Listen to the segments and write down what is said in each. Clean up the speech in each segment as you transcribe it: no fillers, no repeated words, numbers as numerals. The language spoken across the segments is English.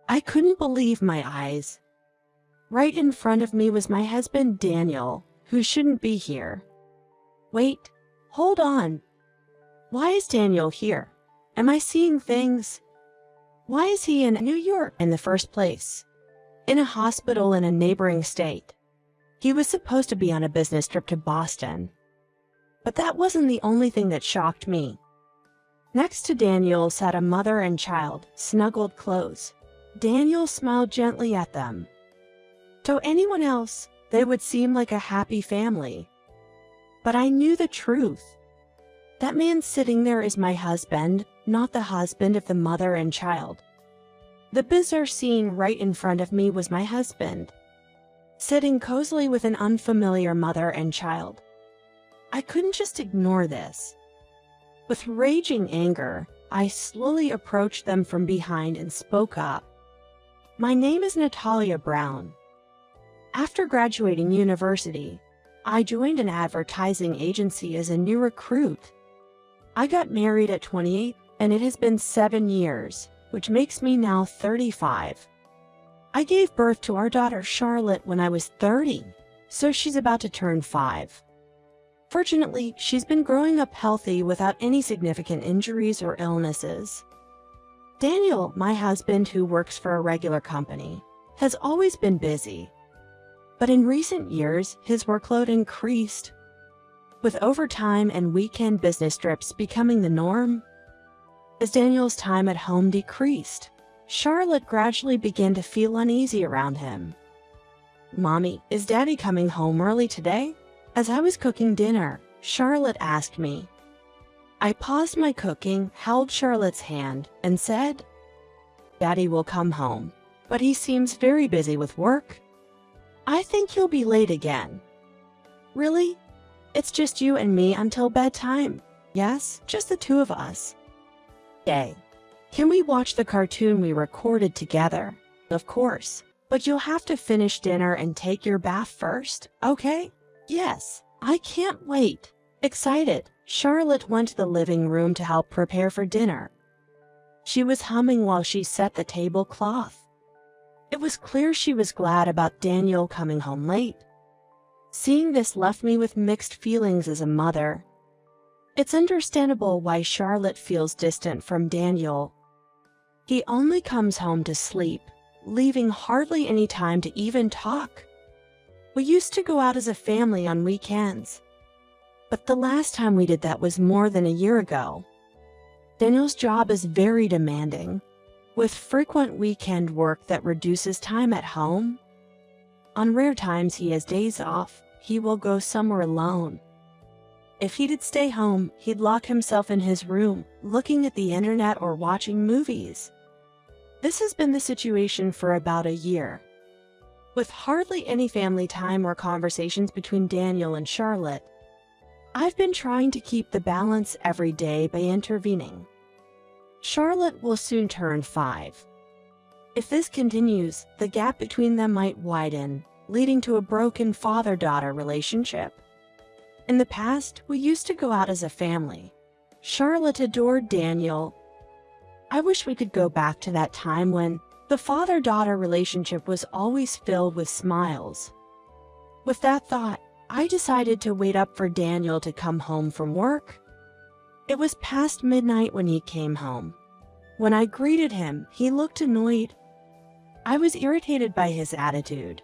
I couldn't believe my eyes. Right in front of me was my husband Daniel, who shouldn't be here. Wait, hold on. Why is Daniel here? Am I seeing things? Why is he in New York in the first place? In a hospital in a neighboring state. He was supposed to be on a business trip to Boston. But that wasn't the only thing that shocked me. Next to Daniel sat a mother and child, snuggled close. Daniel smiled gently at them. To anyone else, they would seem like a happy family. But I knew the truth. That man sitting there is my husband, not the husband of the mother and child. The bizarre scene right in front of me was my husband, sitting cozily with an unfamiliar mother and child. I couldn't just ignore this. With raging anger, I slowly approached them from behind and spoke up. My name is Natalia Brown. After graduating university, I joined an advertising agency as a new recruit. I got married at 28, and it has been 7 years, which makes me now 35. I gave birth to our daughter Charlotte when I was 30, so she's about to turn 5. Fortunately, she's been growing up healthy without any significant injuries or illnesses. Daniel, my husband who works for a regular company, has always been busy. But in recent years, his workload increased, with overtime and weekend business trips becoming the norm. As Daniel's time at home decreased, Charlotte gradually began to feel uneasy around him. "Mommy, is Daddy coming home early today?" As I was cooking dinner, Charlotte asked me. I paused my cooking, held Charlotte's hand, and said, "Daddy will come home, but he seems very busy with work. I think he'll be late again." "Really? It's just you and me until bedtime?" "Yes, just the two of us." "Yay. Can we watch the cartoon we recorded together?" "Of course, but you'll have to finish dinner and take your bath first, okay?" "Yes, I can't wait." Excited, Charlotte went to the living room to help prepare for dinner. She was humming while she set the tablecloth. It was clear she was glad about Daniel coming home late. Seeing this left me with mixed feelings as a mother. It's understandable why Charlotte feels distant from Daniel. He only comes home to sleep, leaving hardly any time to even talk. We used to go out as a family on weekends, but the last time we did that was more than a year ago. Daniel's job is very demanding, with frequent weekend work that reduces time at home. On rare times he has days off, he will go somewhere alone. If he did stay home, he'd lock himself in his room, looking at the internet or watching movies. This has been the situation for about a year. With hardly any family time or conversations between Daniel and Charlotte, I've been trying to keep the balance every day by intervening. Charlotte will soon turn 5. If this continues, the gap between them might widen, leading to a broken father-daughter relationship. In the past, we used to go out as a family. Charlotte adored Daniel. I wish we could go back to that time when the father-daughter relationship was always filled with smiles. With that thought, I decided to wait up for Daniel to come home from work. It was past midnight when he came home. When I greeted him, he looked annoyed. I was irritated by his attitude,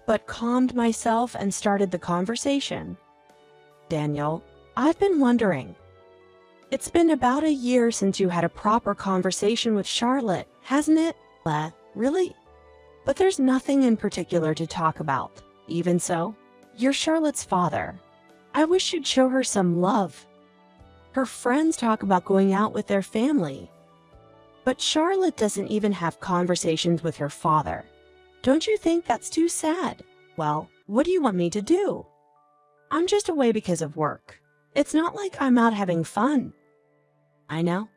but calmed myself and started the conversation. "Daniel, I've been wondering. It's been about a year since you had a proper conversation with Charlotte, hasn't it?" "Really? But there's nothing in particular to talk about. Even so, you're Charlotte's father. I wish you'd show her some love. Her friends talk about going out with their family. But Charlotte doesn't even have conversations with her father. Don't you think that's too sad?" "Well, what do you want me to do? I'm just away because of work. It's not like I'm out having fun." "I know.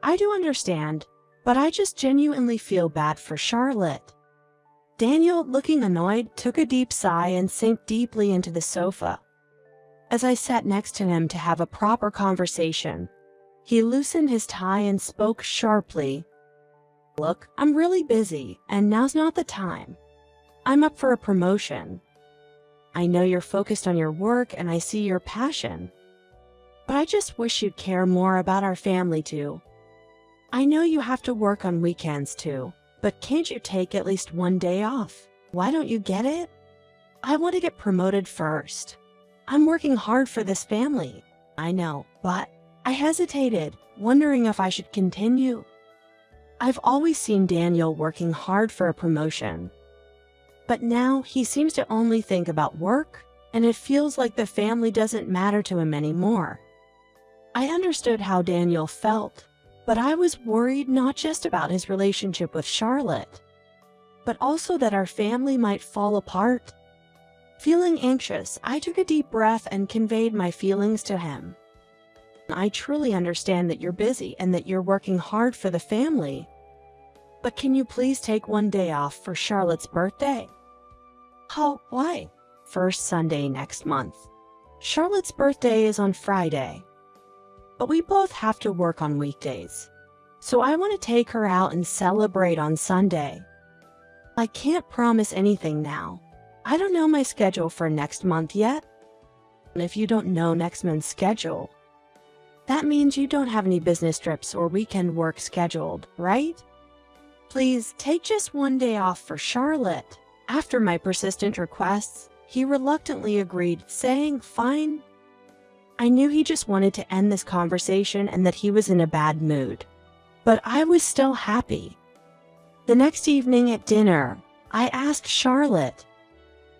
I do understand, but I just genuinely feel bad for Charlotte." Daniel, looking annoyed, took a deep sigh and sank deeply into the sofa. As I sat next to him to have a proper conversation, he loosened his tie and spoke sharply. Look, I'm really busy, and now's not the time. I'm up for a promotion. I know you're focused on your work, and I see your passion. But I just wish you'd care more about our family too. I know you have to work on weekends too, but can't you take at least one day off? Why don't you get it? I want to get promoted first. I'm working hard for this family. I know, but I hesitated, wondering if I should continue. I've always seen Daniel working hard for a promotion. But now he seems to only think about work, and it feels like the family doesn't matter to him anymore. I understood how Daniel felt, but I was worried not just about his relationship with Charlotte, but also that our family might fall apart. Feeling anxious, I took a deep breath and conveyed my feelings to him. I truly understand that you're busy and that you're working hard for the family. But can you please take one day off for Charlotte's birthday? Oh, why? First Sunday next month. Charlotte's birthday is on Friday. But we both have to work on weekdays. So I want to take her out and celebrate on Sunday. I can't promise anything now. I don't know my schedule for next month yet. And if you don't know next month's schedule, that means you don't have any business trips or weekend work scheduled, right? Please take just one day off for Charlotte. After my persistent requests, he reluctantly agreed, saying, fine. I knew he just wanted to end this conversation and that he was in a bad mood. But I was still happy. The next evening at dinner, I asked Charlotte,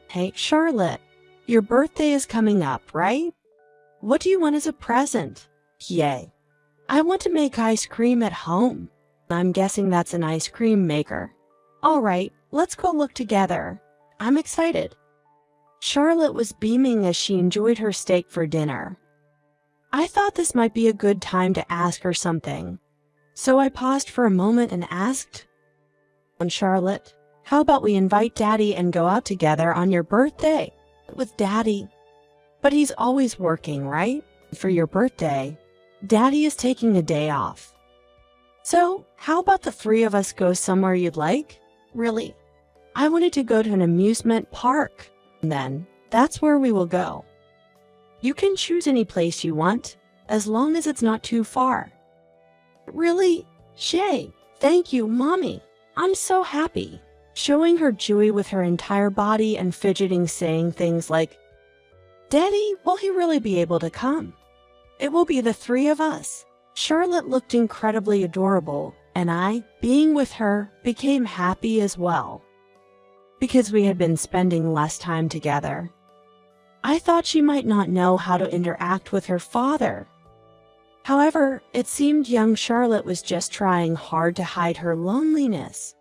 hey, Charlotte, your birthday is coming up, right? What do you want as a present? Yay. I want to make ice cream at home. I'm guessing that's an ice cream maker. All right, let's go look together. I'm excited. Charlotte was beaming as she enjoyed her steak for dinner. I thought this might be a good time to ask her something. So I paused for a moment and asked, Charlotte, how about we invite Daddy and go out together on your birthday? With Daddy. But he's always working, right? For your birthday, Daddy is taking a day off. So, how about the three of us go somewhere you'd like? Really? I wanted to go to an amusement park. Then, that's where we will go. You can choose any place you want, as long as it's not too far. Really? Shay, thank you, Mommy. I'm so happy. Showing her joy with her entire body and fidgeting, saying things like, Daddy, will he really be able to come? It will be the three of us. Charlotte looked incredibly adorable, and I, being with her, became happy as well. Because we had been spending less time together. I thought she might not know how to interact with her father. However, it seemed young Charlotte was just trying hard to hide her loneliness.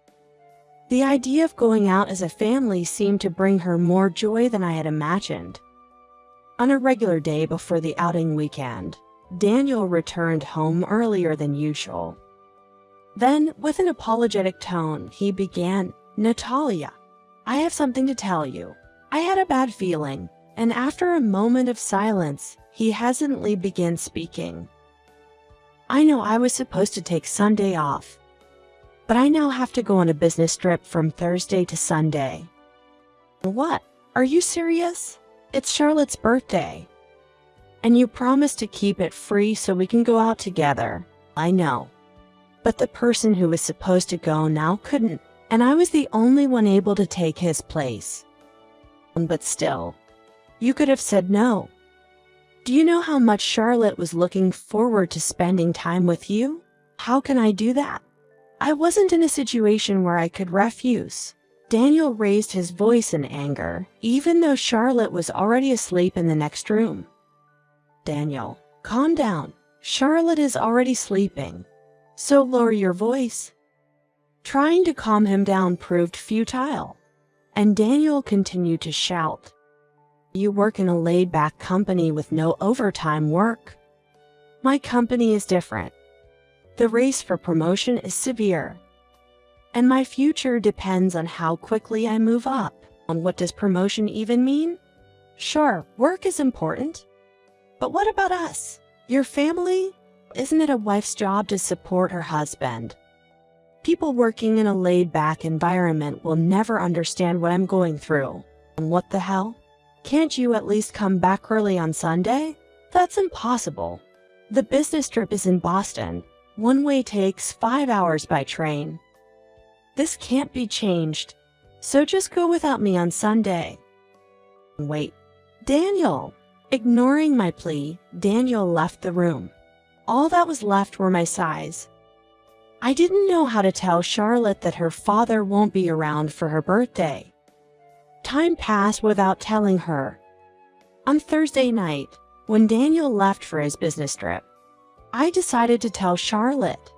The idea of going out as a family seemed to bring her more joy than I had imagined. On a regular day before the outing weekend, Daniel returned home earlier than usual. Then, with an apologetic tone, he began, Natalia, I have something to tell you. I had a bad feeling, and after a moment of silence, he hesitantly began speaking. I know I was supposed to take Sunday off, but I now have to go on a business trip from Thursday to Sunday. What? Are you serious? It's Charlotte's birthday. And you promised to keep it free so we can go out together. I know. But the person who was supposed to go now couldn't, and I was the only one able to take his place. But still, you could have said no. Do you know how much Charlotte was looking forward to spending time with you? How can I do that? I wasn't in a situation where I could refuse. Daniel raised his voice in anger, even though Charlotte was already asleep in the next room. Daniel, calm down. Charlotte is already sleeping. So lower your voice. Trying to calm him down proved futile, and Daniel continued to shout. You work in a laid-back company with no overtime work. My company is different. The race for promotion is severe, and my future depends on how quickly I move up. And what does promotion even mean? Sure, work is important, but what about us? Your family? Isn't it a wife's job to support her husband? People working in a laid-back environment will never understand what I'm going through. And what the hell? Can't you at least come back early on Sunday? That's impossible. The business trip is in Boston. One way takes 5 hours by train. This can't be changed. So just go without me on Sunday. Wait. Daniel! Ignoring my plea, Daniel left the room. All that was left were my sighs. I didn't know how to tell Charlotte that her father won't be around for her birthday. Time passed without telling her. On Thursday night, when Daniel left for his business trip, I decided to tell Charlotte,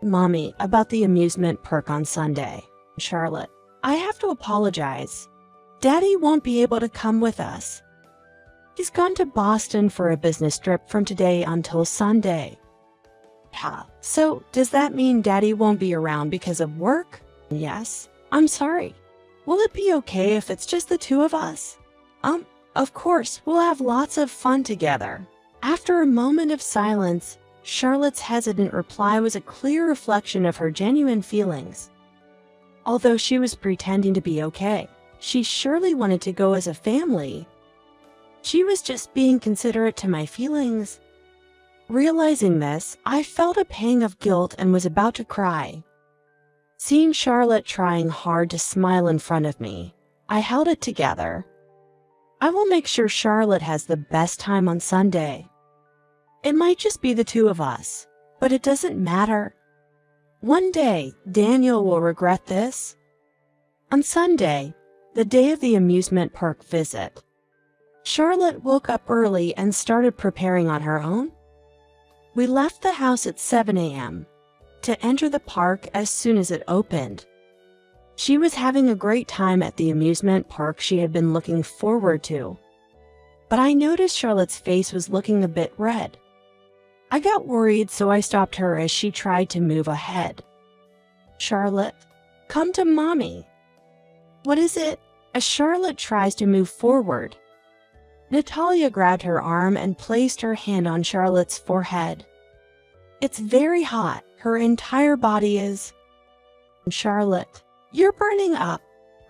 "Mommy, about the amusement park on Sunday." "Charlotte, I have to apologize. Daddy won't be able to come with us. He's gone to Boston for a business trip from today until Sunday." So, does that mean Daddy won't be around because of work? Yes. I'm sorry. Will it be okay if it's just the two of us? Of course, we'll have lots of fun together. After a moment of silence, Charlotte's hesitant reply was a clear reflection of her genuine feelings. Although she was pretending to be okay, she surely wanted to go as a family. She was just being considerate to my feelings. Realizing this, I felt a pang of guilt and was about to cry. Seeing Charlotte trying hard to smile in front of me, I held it together. I will make sure Charlotte has the best time on Sunday. It might just be the two of us, but it doesn't matter. One day, Daniel will regret this. On Sunday, the day of the amusement park visit, Charlotte woke up early and started preparing on her own. We left the house at 7 a.m. to enter the park as soon as it opened. She was having a great time at the amusement park she had been looking forward to. But I noticed Charlotte's face was looking a bit red. I got worried, so I stopped her as she tried to move ahead. "Charlotte, come to Mommy." "What is it?" As Charlotte tries to move forward, Natalia grabbed her arm and placed her hand on Charlotte's forehead. "It's very hot. Her entire body is..." "Charlotte, you're burning up.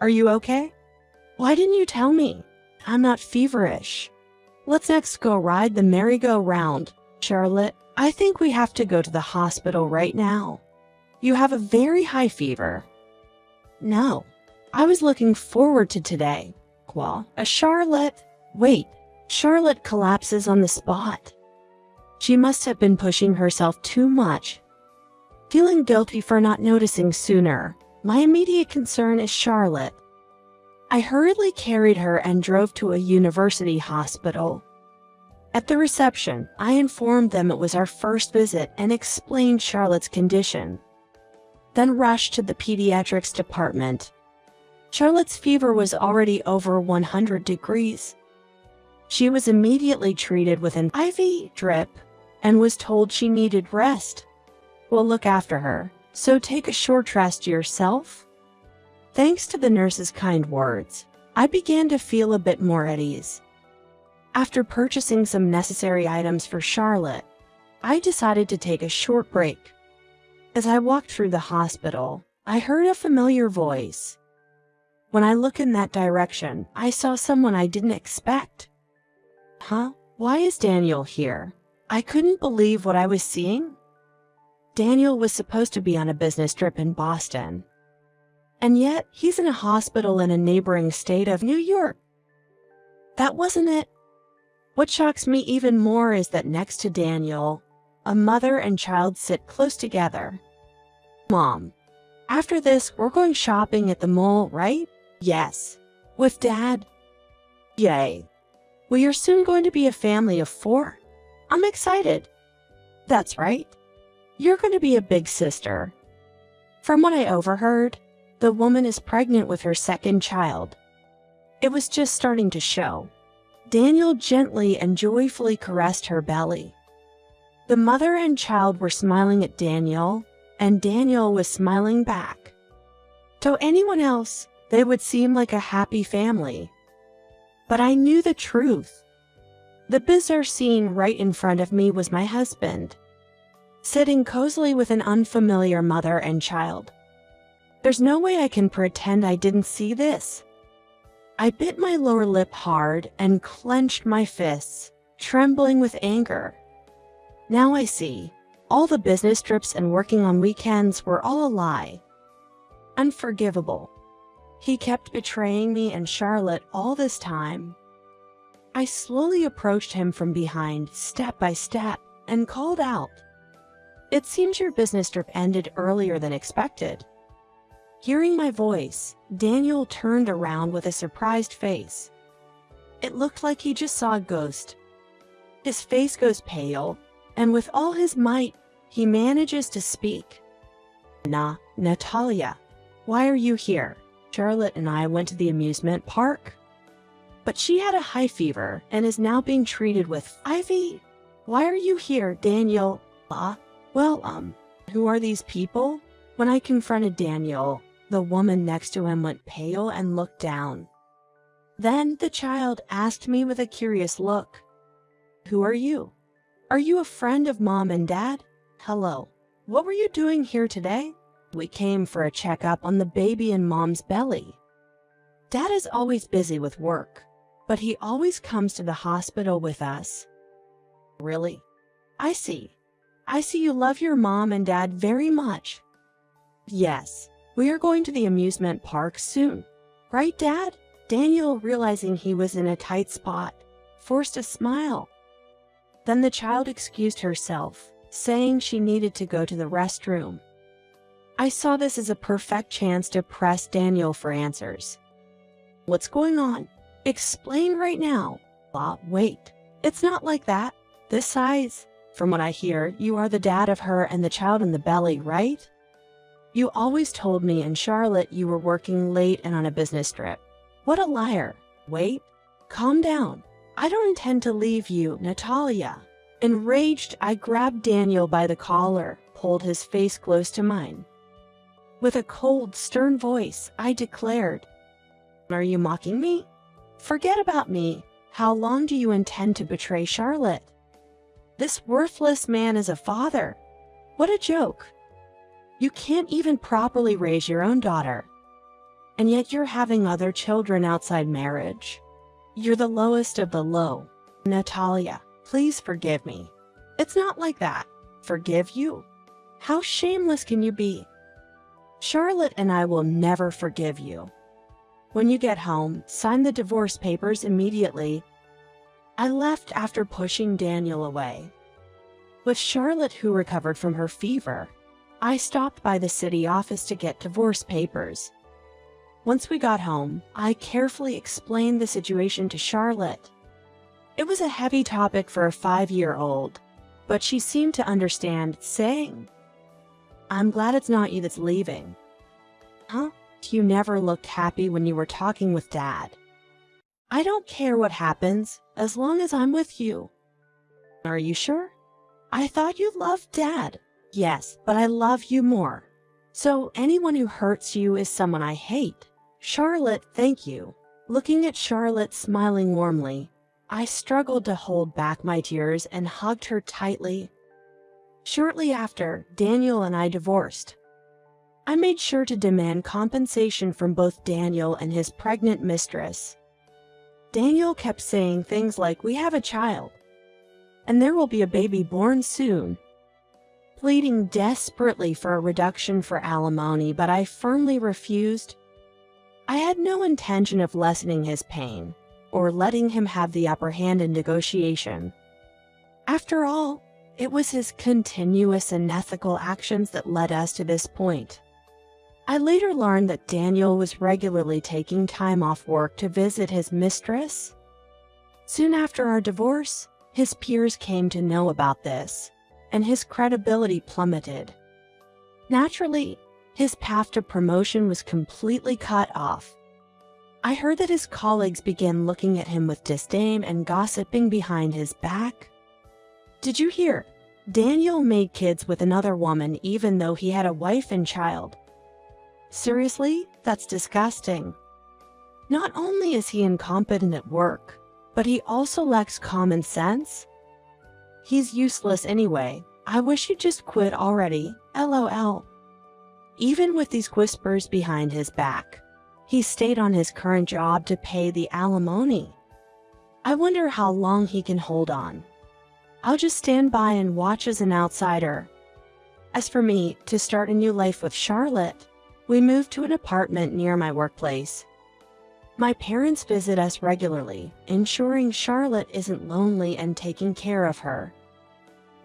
Are you okay? Why didn't you tell me? I'm not feverish. Let's next go ride the merry-go-round." "Charlotte, I think we have to go to the hospital right now. You have a very high fever." "No, I was looking forward to today." Charlotte... Wait, Charlotte collapses on the spot. She must have been pushing herself too much. Feeling guilty for not noticing sooner, my immediate concern is Charlotte. I hurriedly carried her and drove to a university hospital. At the reception, I informed them it was our first visit and explained Charlotte's condition, then rushed to the pediatrics department. Charlotte's fever was already over 100 degrees. She was immediately treated with an IV drip and was told she needed rest. "We'll look after her, so take a short rest yourself." Thanks to the nurse's kind words, I began to feel a bit more at ease. After purchasing some necessary items for Charlotte, I decided to take a short break. As I walked through the hospital, I heard a familiar voice. When I looked in that direction, I saw someone I didn't expect. Why is Daniel here? I couldn't believe what I was seeing. Daniel was supposed to be on a business trip in Boston. And yet, he's in a hospital in a neighboring state of New York. That wasn't it. What shocks me even more is that next to Daniel, a mother and child sit close together. "Mom, after this, we're going shopping at the mall, right?" "Yes." "With Dad?" "Yay. We are soon going to be a family of 4. I'm excited." "That's right. You're going to be a big sister." From what I overheard, the woman is pregnant with her second child. It was just starting to show. Daniel gently and joyfully caressed her belly. The mother and child were smiling at Daniel, and Daniel was smiling back. To anyone else, they would seem like a happy family. But I knew the truth. The bizarre scene right in front of me was my husband, sitting cozily with an unfamiliar mother and child. There's no way I can pretend I didn't see this. I bit my lower lip hard and clenched my fists, trembling with anger. Now I see. All the business trips and working on weekends were all a lie. Unforgivable. He kept betraying me and Charlotte all this time. I slowly approached him from behind, step by step, and called out, "It seems your business trip ended earlier than expected." Hearing my voice, Daniel turned around with a surprised face. It looked like he just saw a ghost. His face goes pale, and with all his might, he manages to speak. Natalia, why are you here? Charlotte and I went to the amusement park. But she had a high fever and is now being treated with IV. Why are you here, Daniel? Who are these people? When I confronted Daniel, the woman next to him went pale and looked down. Then the child asked me with a curious look, "Who are you? Are you a friend of Mom and Dad? Hello. What were you doing here today?" "We came for a checkup on the baby in Mom's belly. Dad is always busy with work, but he always comes to the hospital with us." "Really? I see. I see you love your mom and dad very much." "Yes, we are going to the amusement park soon. Right, Dad?" Daniel, realizing he was in a tight spot, forced a smile. Then the child excused herself, saying she needed to go to the restroom. I saw this as a perfect chance to press Daniel for answers. "What's going on? Explain right now." Wait, it's not like that. This size. From what I hear, you are the dad of her and the child in the belly, right? You always told me and Charlotte you were working late and on a business trip. What a liar. Wait, calm down. I don't intend to leave you, Natalia. Enraged, I grabbed Daniel by the collar, pulled his face close to mine. With a cold, stern voice, I declared, "Are you mocking me? Forget about me. How long do you intend to betray Charlotte? This worthless man is a father. What a joke. You can't even properly raise your own daughter. And yet you're having other children outside marriage. You're the lowest of the low. Natalia, please forgive me. It's not like that. Forgive you? How shameless can you be? Charlotte and I will never forgive you. When you get home, sign the divorce papers immediately." I left after pushing Daniel away. With Charlotte, who recovered from her fever, I stopped by the city office to get divorce papers. Once we got home, I carefully explained the situation to Charlotte. It was a heavy topic for a 5-year-old, but she seemed to understand, saying, "I'm glad it's not you that's leaving." "Huh? You never looked happy when you were talking with Dad." "I don't care what happens, as long as I'm with you." "Are you sure? I thought you loved Dad." "Yes, but I love you more. So anyone who hurts you is someone I hate." "Charlotte, thank you." Looking at Charlotte smiling warmly, I struggled to hold back my tears and hugged her tightly. Shortly after, Daniel and I divorced. I made sure to demand compensation from both Daniel and his pregnant mistress. Daniel kept saying things like, "We have a child, and there will be a baby born soon," pleading desperately for a reduction for alimony, but I firmly refused. I had no intention of lessening his pain or letting him have the upper hand in negotiation. After all, it was his continuous unethical actions that led us to this point. I later learned that Daniel was regularly taking time off work to visit his mistress. Soon after our divorce, his peers came to know about this, and his credibility plummeted. Naturally, his path to promotion was completely cut off. I heard that his colleagues began looking at him with disdain and gossiping behind his back. "Did you hear? Daniel made kids with another woman even though he had a wife and child." Seriously? That's disgusting. Not only is he incompetent at work, but he also lacks common sense. He's useless anyway. I wish you'd just quit already, LOL. Even with these whispers behind his back, he stayed on his current job to pay the alimony. I wonder how long he can hold on. I'll just stand by and watch as an outsider. As for me, to start a new life with Charlotte, we moved to an apartment near my workplace. My parents visit us regularly, ensuring Charlotte isn't lonely and taking care of her.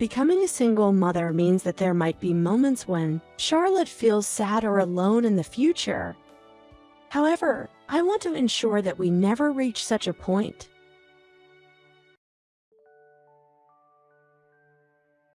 Becoming a single mother means that there might be moments when Charlotte feels sad or alone in the future. However, I want to ensure that we never reach such a point.